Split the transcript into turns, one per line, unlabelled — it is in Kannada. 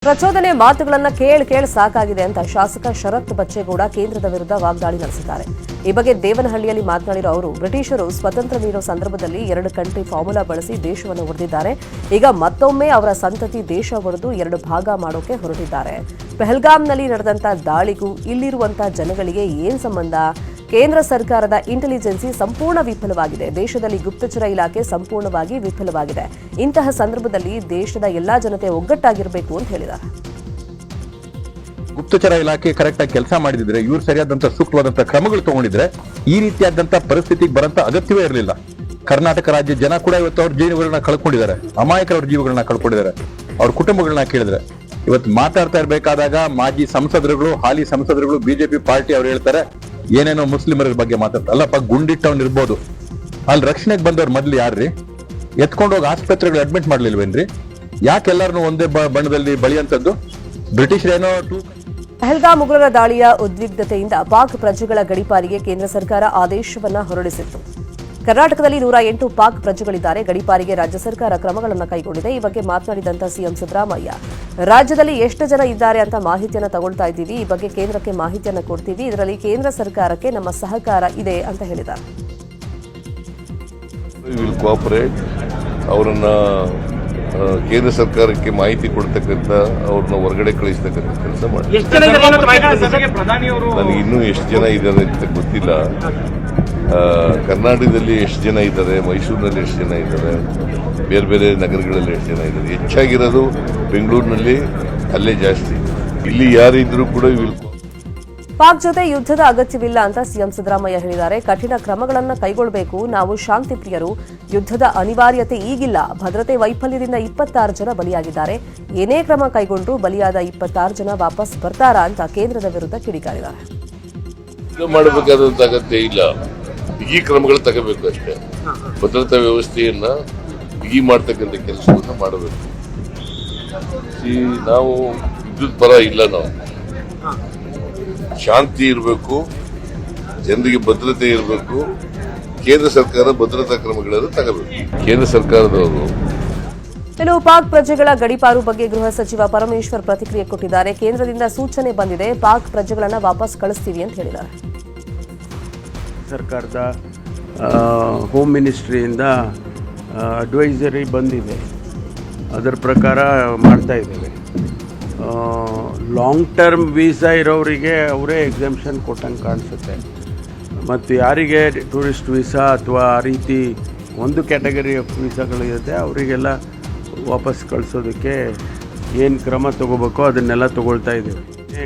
ಪ್ರಚೋದನೆ ಮಾತುಗಳನ್ನು ಕೇಳಿ ಸಾಕಾಗಿದೆ ಅಂತ ಶಾಸಕ ಶರತ್ ಬಚ್ಚೇಗೌಡ ಕೇಂದ್ರದ ವಿರುದ್ಧ ವಾಗ್ದಾಳಿ ನಡೆಸಿದ್ದಾರೆ. ಈ ಬಗ್ಗೆ ದೇವನಹಳ್ಳಿಯಲ್ಲಿ ಮಾತನಾಡಿರೋ ಅವರು ಬ್ರಿಟಿಷರು ಸ್ವತಂತ್ರ ನೀಡೋ ಸಂದರ್ಭದಲ್ಲಿ 2 ಕಂಟ್ರಿ ಫಾರ್ಮುಲಾ ಬಳಸಿ ದೇಶವನ್ನು ಒಡೆದಿದ್ದಾರೆ. ಈಗ ಮತ್ತೊಮ್ಮೆ ಅವರ ಸಂತತಿ ದೇಶ ಒಡೆದು 2 ಭಾಗ ಮಾಡೋಕೆ ಹೊರಟಿದ್ದಾರೆ. ಪಹಲ್ಗಾಮ್ನಲ್ಲಿ ನಡೆದಂತ ದಾಳಿಗೂ ಇಲ್ಲಿರುವಂತ ಜನಗಳಿಗೆ ಏನ್ ಸಂಬಂಧ? ಕೇಂದ್ರ ಸರ್ಕಾರದ ಇಂಟೆಲಿಜೆನ್ಸಿ ಸಂಪೂರ್ಣ ವಿಫಲವಾಗಿದೆ. ದೇಶದಲ್ಲಿ ಗುಪ್ತಚರ ಇಲಾಖೆ ಸಂಪೂರ್ಣವಾಗಿ ವಿಫಲವಾಗಿದೆ. ಇಂತಹ ಸಂದರ್ಭದಲ್ಲಿ ದೇಶದ ಎಲ್ಲಾ ಜನತೆ ಒಗ್ಗಟ್ಟಾಗಿರಬೇಕು ಅಂತ ಹೇಳಿದ್ದಾರೆ.
ಗುಪ್ತಚರ ಇಲಾಖೆ ಕರೆಕ್ಟ್ ಆಗಿ ಕೆಲಸ ಮಾಡಿದ್ರೆ, ಇವ್ರು ಸರಿಯಾದಂತ ಸೂಕ್ತವಾದಂತಹ ಕ್ರಮಗಳು ತಗೊಂಡಿದ್ರೆ ಈ ರೀತಿಯಾದಂತ ಪರಿಸ್ಥಿತಿಗೆ ಬರಂತ ಅಗತ್ಯವೇ ಇರಲಿಲ್ಲ. ಕರ್ನಾಟಕ ರಾಜ್ಯ ಜನ ಕೂಡ ಇವತ್ತು ಅವ್ರ ಜೀವಗಳನ್ನ ಕಳ್ಕೊಂಡಿದ್ದಾರೆ, ಅಮಾಯಕರ ಜೀವಗಳನ್ನ ಕಳ್ಕೊಂಡಿದ್ದಾರೆ. ಅವ್ರ ಕುಟುಂಬಗಳನ್ನ ಕೇಳಿದ್ರೆ ಇವತ್ತು ಮಾತಾಡ್ತಾ ಇರಬೇಕಾದಾಗ ಮಾಜಿ ಸಂಸದರುಗಳು, ಹಾಲಿ ಸಂಸದರುಗಳು, ಬಿಜೆಪಿ ಪಾರ್ಟಿ ಅವ್ರು ಹೇಳ್ತಾರೆ ಏನೇನೋ ಮುಸ್ಲಿಮರ ಬಗ್ಗೆ ಮಾತಾಡ್ತಾರೆ. ಅಲ್ಲಪ್ಪ, ಗುಂಡಿಟ್ಟವ್ನು ಇರ್ಬೋದು, ಅಲ್ಲಿ ರಕ್ಷಣೆಗೆ ಬಂದವ್ರು ಮೊದ್ಲು ಯಾರ್ರಿ? ಎತ್ಕೊಂಡೋಗಿ ಆಸ್ಪತ್ರೆಗಳು ಅಡ್ಮಿಟ್ ಮಾಡ್ಲಿಲ್ವೇನ್ರಿ? ಯಾಕೆ ಎಲ್ಲಾರನು ಒಂದೇ ಬಣ್ಣದಲ್ಲಿ ಬಳಿಯಂತದ್ದು? ಬ್ರಿಟಿಷರೇನೋ
ಪಹಲ್ಗಾಮ್ ಉಗ್ರರ ದಾಳಿಯ ಉದ್ವಿಗ್ನತೆಯಿಂದ ಪಾಕ್ ಪ್ರಜೆಗಳ ಗಡೀಪಾರಿಗೆ ಕೇಂದ್ರ ಸರ್ಕಾರ ಆದೇಶವನ್ನ ಹೊರಡಿಸಿತ್ತು. ಕರ್ನಾಟಕದಲ್ಲಿ 108 ಪಾಕ್ ಪ್ರಜೆಗಳಿದ್ದಾರೆ. ಗಡೀಪಾರಿಗೆ ರಾಜ್ಯ ಸರ್ಕಾರ ಕ್ರಮಗಳನ್ನು ಕೈಗೊಂಡಿದೆ. ಈ ಬಗ್ಗೆ ಮಾತನಾಡಿದಂತ ಸಿಎಂ ಸಿದ್ದರಾಮಯ್ಯ, ರಾಜ್ಯದಲ್ಲಿ ಎಷ್ಟು ಜನ ಇದ್ದಾರೆ ಅಂತ ಮಾಹಿತಿಯನ್ನು ತಗೊಳ್ತಾ ಇದ್ದೀವಿ. ಈ ಬಗ್ಗೆ ಕೇಂದ್ರಕ್ಕೆ ಮಾಹಿತಿಯನ್ನು ಕೊಡ್ತೀವಿ. ಇದರಲ್ಲಿ ಕೇಂದ್ರ ಸರ್ಕಾರಕ್ಕೆ ನಮ್ಮ ಸಹಕಾರ ಇದೆ ಅಂತ ಹೇಳಿದ್ದಾರೆ.
ಅವರನ್ನ ಕೇಂದ್ರ ಸರ್ಕಾರಕ್ಕೆ ಮಾಹಿತಿ ಕೊಡ್ತಕ್ಕಂಥ, ಅವ್ರನ್ನ ಹೊರಗಡೆ ಕಳಿಸ್ತಕ್ಕಂಥ ಕೆಲಸ ಮಾಡಿ. ನನಗೆ ಇನ್ನೂ ಎಷ್ಟು ಜನ ಇದ್ದಾರೆ ಅಂತ ಗೊತ್ತಿಲ್ಲ. ಕರ್ನಾಟಕದಲ್ಲಿ ಎಷ್ಟು ಜನ ಇದ್ದಾರೆ, ಮೈಸೂರಿನಲ್ಲಿ ಎಷ್ಟು ಜನ ಇದ್ದಾರೆ, ಬೇರೆ ಬೇರೆ ನಗರಗಳಲ್ಲಿ ಎಷ್ಟು ಜನ ಇದ್ದಾರೆ. ಹೆಚ್ಚಾಗಿರೋದು ಬೆಂಗಳೂರಿನಲ್ಲಿ, ಅಲ್ಲೇ ಜಾಸ್ತಿ. ಇಲ್ಲಿ ಯಾರಿದ್ರು ಕೂಡ
ಪಾಕ್ ಜೊತೆ ಯುದ್ಧದ ಅಗತ್ಯವಿಲ್ಲ ಅಂತ ಸಿಎಂ ಸಿದ್ದರಾಮಯ್ಯ ಹೇಳಿದ್ದಾರೆ. ಕಠಿಣ ಕ್ರಮಗಳನ್ನು ಕೈಗೊಳ್ಳಬೇಕು. ನಾವು ಶಾಂತಿ ಪ್ರಿಯರು. ಯುದ್ಧದ ಅನಿವಾರ್ಯತೆ ಈಗಿಲ್ಲ. ಭದ್ರತೆ ವೈಫಲ್ಯದಿಂದ 26 ಜನ ಬಲಿಯಾಗಿದ್ದಾರೆ. ಏನೇ ಕ್ರಮ ಕೈಗೊಂಡ್ರೂ ಬಲಿಯಾದ 26 ಜನ ವಾಪಸ್ ಬರ್ತಾರಾ ಅಂತ ಕೇಂದ್ರದ ವಿರುದ್ಧ ಕಿಡಿಕಾರಿದ್ದಾರೆ.
ಮಾಡಬೇಕಾದಂತ ಅಗತ್ಯ ಇಲ್ಲ, ಬಿಗಿ ಕ್ರಮಗಳು ತಗೋಬೇಕು ಅಷ್ಟೇ. ಭದ್ರತಾ ವ್ಯವಸ್ಥೆಯನ್ನ ಬಿಗಿ ಮಾಡ್ತಕ್ಕಂಥ ಕೆಲಸವನ್ನ ಮಾಡಬೇಕು. ನಾವು ಯುದ್ಧದ ಪರ ಇಲ್ಲ, ನಾವು ಶಾಂತಿ ಇರಬೇಕು, ಜನರಿಗೆ ಭದ್ರತೆ ಇರಬೇಕು. ಕೇಂದ್ರ ಸರ್ಕಾರ ಭದ್ರತಾ ಕ್ರಮಗಳನ್ನು ತಗೋಬೇಕು. ಕೇಂದ್ರ ಸರ್ಕಾರದವರು
ಇನ್ನು ಪಾಕ್ ಪ್ರಜೆಗಳ ಗಡೀಪಾರು ಬಗ್ಗೆ ಗೃಹ ಸಚಿವ ಪರಮೇಶ್ವರ್ ಪ್ರತಿಕ್ರಿಯೆ ಕೊಟ್ಟಿದ್ದಾರೆ. ಕೇಂದ್ರದಿಂದ ಸೂಚನೆ ಬಂದಿದೆ, ಪಾಕ್ ಪ್ರಜೆಗಳನ್ನ ವಾಪಸ್ ಕಳಿಸ್ತೀವಿ ಅಂತ ಹೇಳಿದ್ದಾರೆ.
ಸರ್ಕಾರದ ಹೋಮ್ ಮಿನಿಸ್ಟ್ರಿಯಿಂದ ಅಡ್ವೈಸರಿ ಬಂದಿದೆ, ಅದರ ಪ್ರಕಾರ ಮಾಡ್ತಾ ಇದ್ದೇವೆ. ಲಾಂಗ್ ಟರ್ಮ್ ವೀಸಾ ಇರೋರಿಗೆ ಅವರೇ ಎಕ್ಸಾಮ್ಷನ್ ಕೊಟ್ಟಂಗೆ ಕಾಣಿಸುತ್ತೆ. ಮತ್ತು ಯಾರಿಗೆ ಟೂರಿಸ್ಟ್ ವೀಸಾ ಅಥವಾ ಆ ರೀತಿ ಒಂದು ಕ್ಯಾಟಗರಿ ಆಫ್ ವೀಸಾಗಳಿರುತ್ತೆ ಅವರಿಗೆಲ್ಲ ವಾಪಸ್ ಕಳಿಸೋದಕ್ಕೆ ಏನು ಕ್ರಮ ತಗೋಬೇಕೋ ಅದನ್ನೆಲ್ಲ ತಗೊಳ್ತಾ ಇದ್ದೀವಿ.